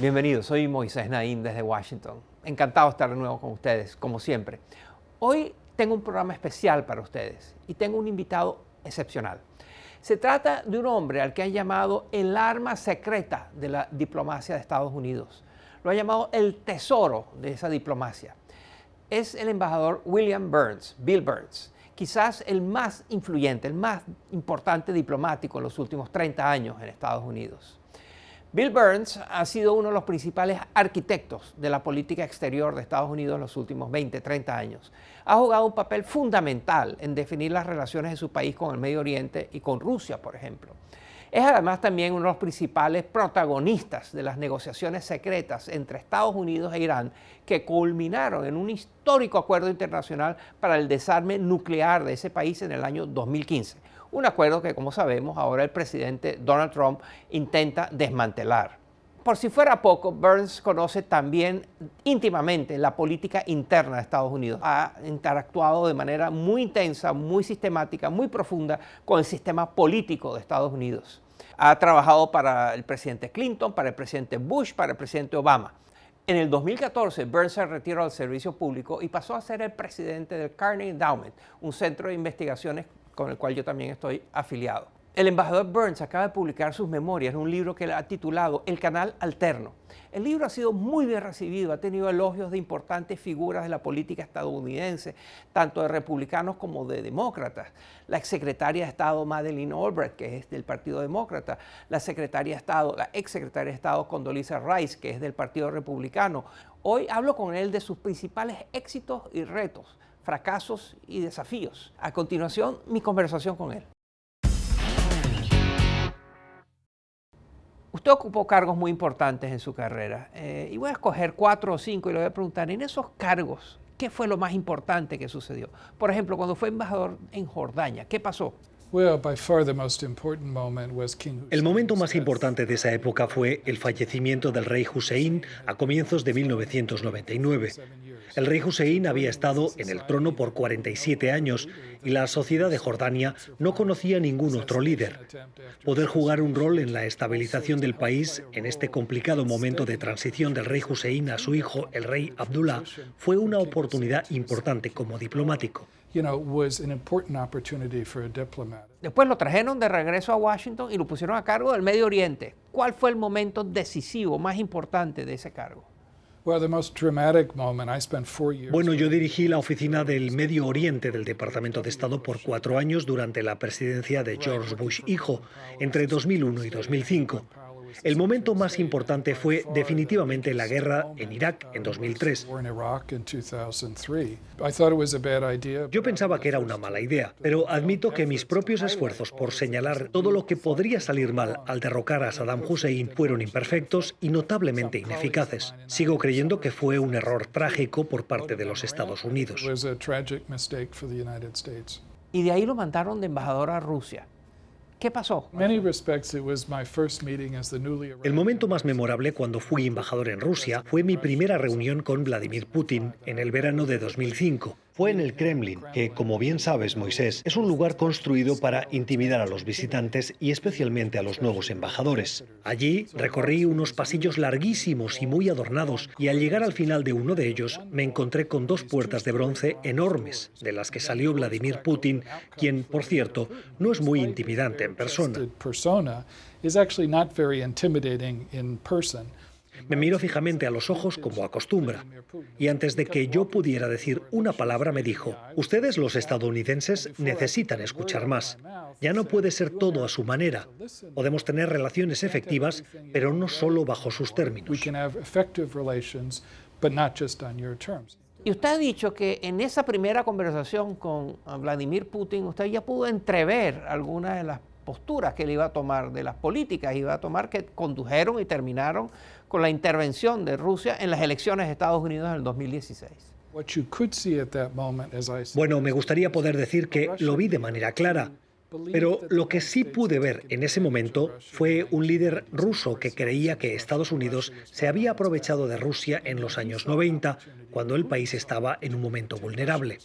Bienvenidos, soy Moisés Naim desde Washington. Encantado de estar de nuevo con ustedes, como siempre. Hoy tengo un programa especial para ustedes y tengo un invitado excepcional. Se trata de un hombre al que han llamado el arma secreta de la diplomacia de Estados Unidos. Lo ha llamado el tesoro de esa diplomacia. Es el embajador William Burns, Bill Burns, quizás el más influyente, el más importante diplomático en los últimos 30 años en Estados Unidos. Bill Burns ha sido uno de los principales arquitectos de la política exterior de Estados Unidos en los últimos 20, 30 años. Ha jugado un papel fundamental en definir las relaciones de su país con el Medio Oriente y con Rusia, por ejemplo. Es además también uno de los principales protagonistas de las negociaciones secretas entre Estados Unidos e Irán que culminaron en un histórico acuerdo internacional para el desarme nuclear de ese país en el año 2015. Un acuerdo que, como sabemos, ahora el presidente Donald Trump intenta desmantelar. Por si fuera poco, Burns conoce también íntimamente la política interna de Estados Unidos. Ha interactuado de manera muy intensa, muy sistemática, muy profunda con el sistema político de Estados Unidos. Ha trabajado para el presidente Clinton, para el presidente Bush, para el presidente Obama. En el 2014, Burns se retiró del servicio público y pasó a ser el presidente del Carnegie Endowment, un centro de investigaciones con el cual yo también estoy afiliado. El embajador Burns acaba de publicar sus memorias en un libro que él ha titulado El Canal Alterno. El libro ha sido muy bien recibido, ha tenido elogios de importantes figuras de la política estadounidense, tanto de republicanos como de demócratas. La exsecretaria de Estado Madeleine Albright, que es del Partido Demócrata, la exsecretaria de Estado Condoleezza Rice, que es del Partido Republicano. Hoy hablo con él de sus principales éxitos y retos, fracasos y desafíos. A continuación, mi conversación con él. Usted ocupó cargos muy importantes en su carrera y voy a escoger 4 o 5 y le voy a preguntar, en esos cargos, ¿qué fue lo más importante que sucedió? Por ejemplo, cuando fue embajador en Jordania, ¿qué pasó? El momento más importante de esa época fue el fallecimiento del rey Hussein a comienzos de 1999. El rey Hussein había estado en el trono por 47 años y la sociedad de Jordania no conocía ningún otro líder. Poder jugar un rol en la estabilización del país en este complicado momento de transición del rey Hussein a su hijo, el rey Abdullah, fue una oportunidad importante como diplomático. Después lo trajeron de regreso a Washington y lo pusieron a cargo del Medio Oriente. ¿Cuál fue el momento decisivo, más importante de ese cargo? Bueno, yo dirigí la oficina del Medio Oriente del Departamento de Estado por 4 años durante la presidencia de George Bush hijo, entre 2001 y 2005. El momento más importante fue definitivamente la guerra en Irak en 2003. Yo pensaba que era una mala idea, pero admito que mis propios esfuerzos por señalar todo lo que podría salir mal al derrocar a Saddam Hussein fueron imperfectos y notablemente ineficaces. Sigo creyendo que fue un error trágico por parte de los Estados Unidos. Y de ahí lo mandaron de embajador a Rusia. ¿Qué pasó? El momento más memorable cuando fui embajador en Rusia fue mi primera reunión con Vladimir Putin en el verano de 2005. Fue en el Kremlin, que, como bien sabes, Moisés, es un lugar construido para intimidar a los visitantes y especialmente a los nuevos embajadores. Allí recorrí unos pasillos larguísimos y muy adornados y al llegar al final de uno de ellos me encontré con 2 puertas de bronce enormes, de las que salió Vladimir Putin, quien, por cierto, no es muy intimidante en persona. Me miró fijamente a los ojos como acostumbra, y antes de que yo pudiera decir una palabra me dijo: ustedes los estadounidenses necesitan escuchar más. Ya no puede ser todo a su manera. Podemos tener relaciones efectivas, pero no solo bajo sus términos. Y usted ha dicho que en esa primera conversación con Vladimir Putin, usted ya pudo entrever algunas de las posturas que él iba a tomar, de las políticas que iba a tomar, que condujeron y terminaron con la intervención de Rusia en las elecciones de Estados Unidos en el 2016. Bueno, me gustaría poder decir que lo vi de manera clara. Pero lo que sí pude ver en ese momento fue un líder ruso que creía que Estados Unidos se había aprovechado de Rusia en los años 90, cuando el país estaba en un momento vulnerable.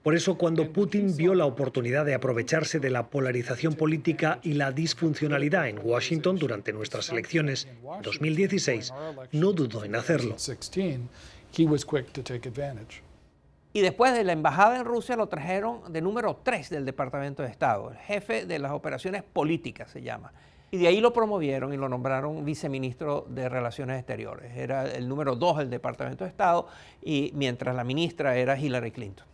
Por eso, cuando Putin vio la oportunidad de aprovecharse de la polarización política y la disfuncionalidad en Washington durante nuestras elecciones en 2016, no dudó en hacerlo. Y después de la embajada en Rusia lo trajeron de número 3 del Departamento de Estado, el jefe de las operaciones políticas se llama. Y de ahí lo promovieron y lo nombraron viceministro de Relaciones Exteriores. Era el número 2 del Departamento de Estado, y mientras la ministra era Hillary Clinton.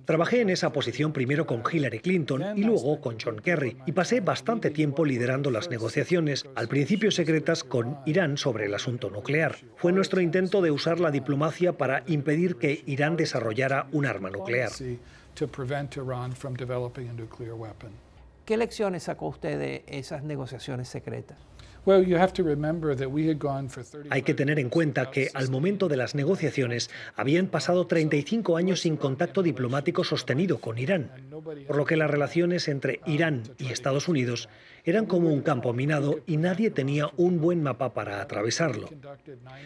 Trabajé en esa posición primero con Hillary Clinton y luego con John Kerry, y pasé bastante tiempo liderando las negociaciones, al principio secretas, con Irán sobre el asunto nuclear. Fue nuestro intento de usar la diplomacia para impedir que Irán desarrollara un arma nuclear. ¿Qué lecciones sacó usted de esas negociaciones secretas? Hay que tener en cuenta que al momento de las negociaciones habían pasado 35 años sin contacto diplomático sostenido con Irán, por lo que las relaciones entre Irán y Estados Unidos eran como un campo minado y nadie tenía un buen mapa para atravesarlo.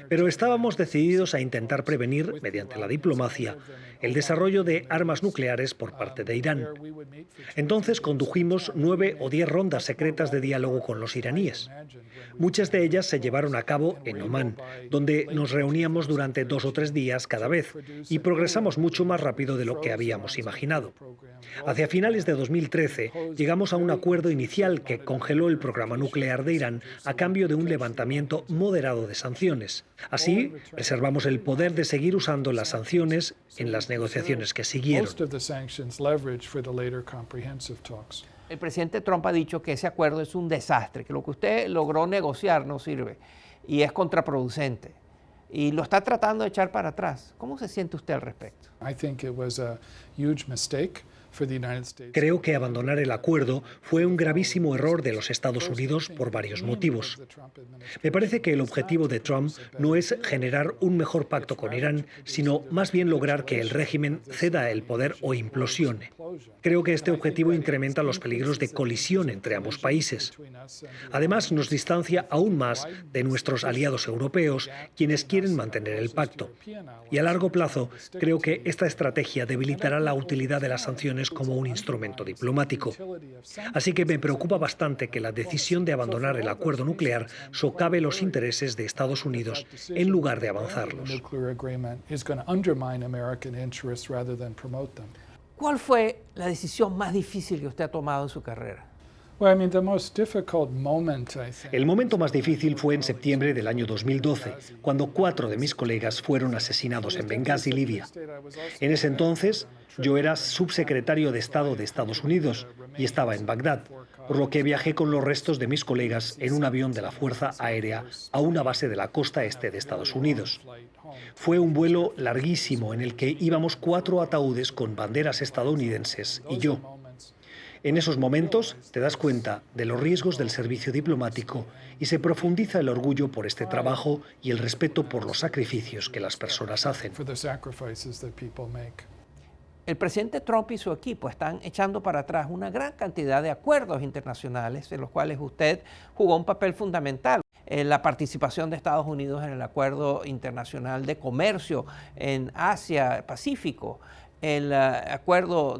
Pero estábamos decididos a intentar prevenir, mediante la diplomacia, el desarrollo de armas nucleares por parte de Irán. Entonces condujimos 9 o 10 rondas secretas de diálogo con los iraníes. Muchas de ellas se llevaron a cabo en Omán, donde nos reuníamos durante 2 o 3 días cada vez y progresamos mucho más rápido de lo que habíamos imaginado. Hacia finales de 2013 llegamos a un acuerdo inicial que congeló el programa nuclear de Irán a cambio de un levantamiento moderado de sanciones. Así, preservamos el poder de seguir usando las sanciones en las negociaciones que siguieron. El presidente Trump ha dicho que ese acuerdo es un desastre, que lo que usted logró negociar no sirve y es contraproducente. Y lo está tratando de echar para atrás. ¿Cómo se siente usted al respecto? Creo que abandonar el acuerdo fue un gravísimo error de los Estados Unidos por varios motivos. Me parece que el objetivo de Trump no es generar un mejor pacto con Irán, sino más bien lograr que el régimen ceda el poder o implosione. Creo que este objetivo incrementa los peligros de colisión entre ambos países. Además, nos distancia aún más de nuestros aliados europeos, quienes quieren mantener el pacto. Y a largo plazo, creo que esta estrategia debilitará la utilidad de las sanciones como un instrumento diplomático. Así que me preocupa bastante que la decisión de abandonar el acuerdo nuclear socave los intereses de Estados Unidos en lugar de avanzarlos. ¿Cuál fue la decisión más difícil que usted ha tomado en su carrera? El momento más difícil fue en septiembre del año 2012, cuando 4 de mis colegas fueron asesinados en Bengasi, Libia. En ese entonces, yo era subsecretario de Estado de Estados Unidos y estaba en Bagdad, por lo que viajé con los restos de mis colegas en un avión de la Fuerza Aérea a una base de la costa este de Estados Unidos. Fue un vuelo larguísimo en el que íbamos 4 ataúdes con banderas estadounidenses y yo. En esos momentos te das cuenta de los riesgos del servicio diplomático y se profundiza el orgullo por este trabajo y el respeto por los sacrificios que las personas hacen. El presidente Trump y su equipo están echando para atrás una gran cantidad de acuerdos internacionales en los cuales usted jugó un papel fundamental. La participación de Estados Unidos en el Acuerdo Internacional de Comercio en Asia-Pacífico, el acuerdo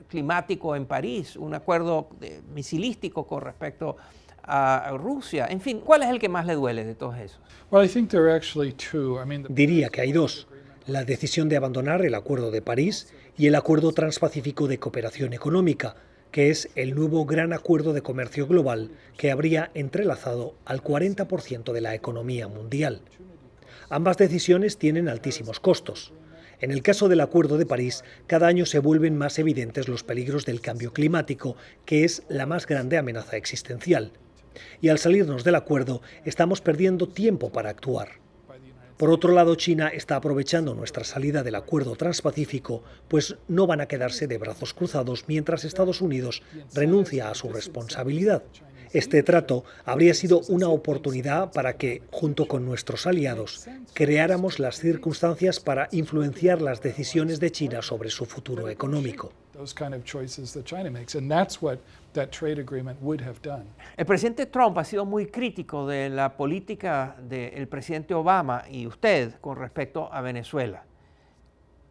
climático en París, un acuerdo misilístico con respecto a Rusia. En fin, ¿cuál es el que más le duele de todos esos? Diría que hay 2. La decisión de abandonar el Acuerdo de París y el Acuerdo Transpacífico de Cooperación Económica, que es el nuevo gran acuerdo de comercio global que habría entrelazado al 40% de la economía mundial. Ambas decisiones tienen altísimos costos. En el caso del Acuerdo de París, cada año se vuelven más evidentes los peligros del cambio climático, que es la más grande amenaza existencial. Y al salirnos del acuerdo, estamos perdiendo tiempo para actuar. Por otro lado, China está aprovechando nuestra salida del Acuerdo Transpacífico, pues no van a quedarse de brazos cruzados mientras Estados Unidos renuncia a su responsabilidad. Este trato habría sido una oportunidad para que, junto con nuestros aliados, creáramos las circunstancias para influenciar las decisiones de China sobre su futuro económico. Those kind of choices that China makes, and that's what that trade agreement would have done. El presidente Trump ha sido muy crítico de la política del presidente Obama y usted con respecto a Venezuela.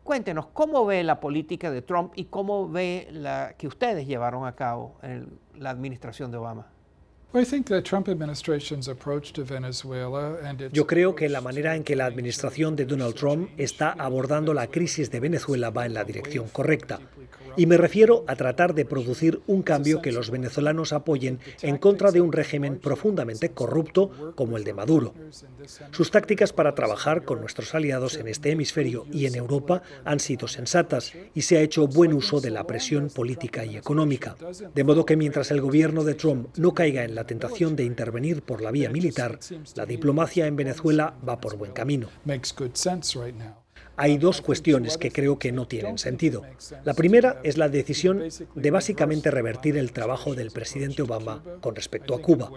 Cuéntenos, ¿cómo ve la política de Trump y cómo ve la que ustedes llevaron a cabo en la administración de Obama? Yo creo que la manera en que la administración de Donald Trump está abordando la crisis de Venezuela va en la dirección correcta. Y me refiero a tratar de producir un cambio que los venezolanos apoyen en contra de un régimen profundamente corrupto como el de Maduro. Sus tácticas para trabajar con nuestros aliados en este hemisferio y en Europa han sido sensatas y se ha hecho buen uso de la presión política y económica. De modo que mientras el gobierno de Trump no caiga en la tentación de intervenir por la vía militar, la diplomacia en Venezuela va por buen camino. Hay dos cuestiones que creo que no tienen sentido. La primera es la decisión de básicamente revertir el trabajo del presidente Obama con respecto a Cuba.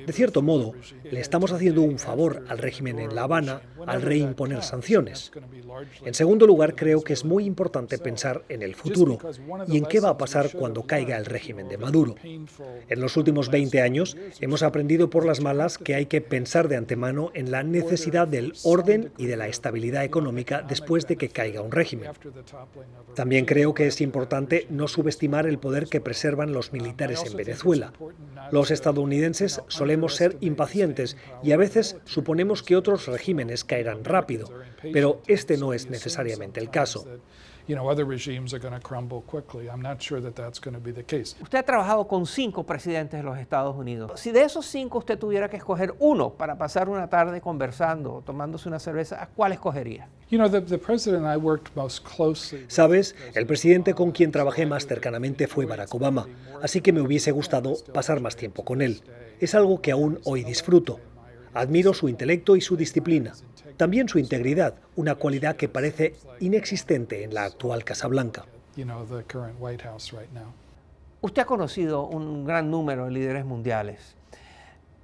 De cierto modo, le estamos haciendo un favor al régimen en La Habana al reimponer sanciones. En segundo lugar, creo que es muy importante pensar en el futuro y en qué va a pasar cuando caiga el régimen de Maduro. En los últimos 20 años hemos aprendido por las malas que hay que pensar de antemano en la necesidad del orden y de la estabilidad económica después de que caiga un régimen. También creo que es importante no subestimar el poder que preservan los militares en Venezuela. Los estadounidenses solemos ser impacientes y a veces suponemos que otros regímenes caerán rápido, pero este no es necesariamente el caso. Usted ha trabajado con 5 presidentes de los Estados Unidos. Si de esos 5 usted tuviera que escoger uno para pasar una tarde conversando, tomándose una cerveza, ¿a cuál escogería? Sabes, el presidente con quien trabajé más cercanamente fue Barack Obama, así que me hubiese gustado pasar más tiempo con él. Es algo que aún hoy disfruto. Admiro su intelecto y su disciplina. También su integridad, una cualidad que parece inexistente en la actual Casa Blanca. Usted ha conocido un gran número de líderes mundiales.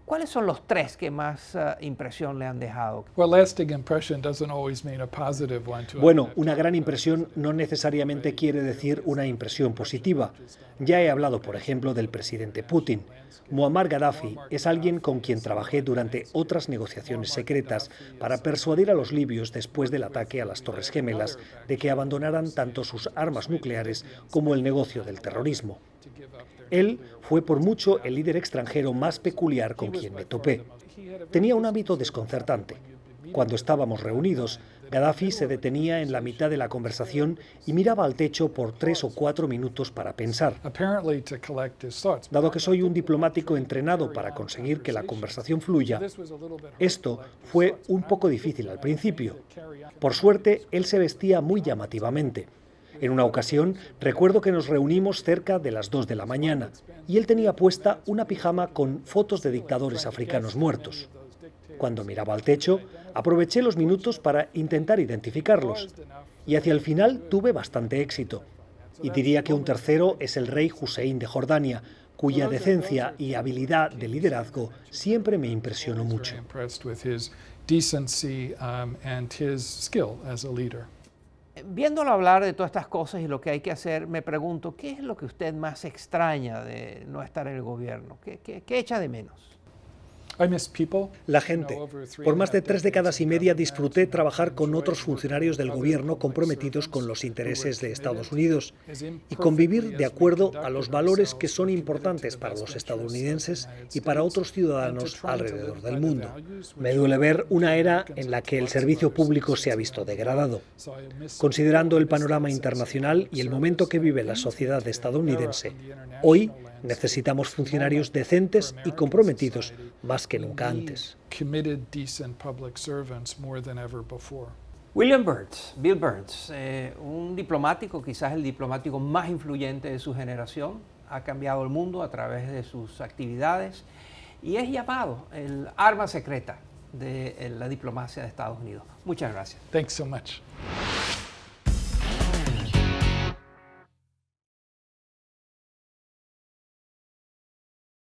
¿Cuáles son los 3 que más impresión le han dejado? Bueno, una gran impresión no necesariamente quiere decir una impresión positiva. Ya he hablado, por ejemplo, del presidente Putin. Muammar Gaddafi es alguien con quien trabajé durante otras negociaciones secretas para persuadir a los libios después del ataque a las Torres Gemelas de que abandonaran tanto sus armas nucleares como el negocio del terrorismo. Él fue por mucho el líder extranjero más peculiar con quien me topé. Tenía un hábito desconcertante. Cuando estábamos reunidos, Gaddafi se detenía en la mitad de la conversación y miraba al techo por 3 o 4 minutos para pensar. Dado que soy un diplomático entrenado para conseguir que la conversación fluya, esto fue un poco difícil al principio. Por suerte, él se vestía muy llamativamente. En una ocasión, recuerdo que nos reunimos cerca de las 2 de la mañana y él tenía puesta una pijama con fotos de dictadores africanos muertos. Cuando miraba al techo, aproveché los minutos para intentar identificarlos y hacia el final tuve bastante éxito. Y diría que un tercero es el rey Hussein de Jordania, cuya decencia y habilidad de liderazgo siempre me impresionó mucho. Viéndolo hablar de todas estas cosas y lo que hay que hacer, me pregunto, ¿qué es lo que usted más extraña de no estar en el gobierno? ¿Qué echa de menos? La gente. Por más de 3 décadas y media disfruté trabajar con otros funcionarios del gobierno comprometidos con los intereses de Estados Unidos y convivir de acuerdo a los valores que son importantes para los estadounidenses y para otros ciudadanos alrededor del mundo. Me duele ver una era en la que el servicio público se ha visto degradado. Considerando el panorama internacional y el momento que vive la sociedad estadounidense, hoy necesitamos funcionarios decentes y comprometidos más que nunca antes. William Burns, Bill Burns, un diplomático, quizás el diplomático más influyente de su generación, ha cambiado el mundo a través de sus actividades y es llamado el arma secreta de la diplomacia de Estados Unidos. Muchas gracias. Thanks so much.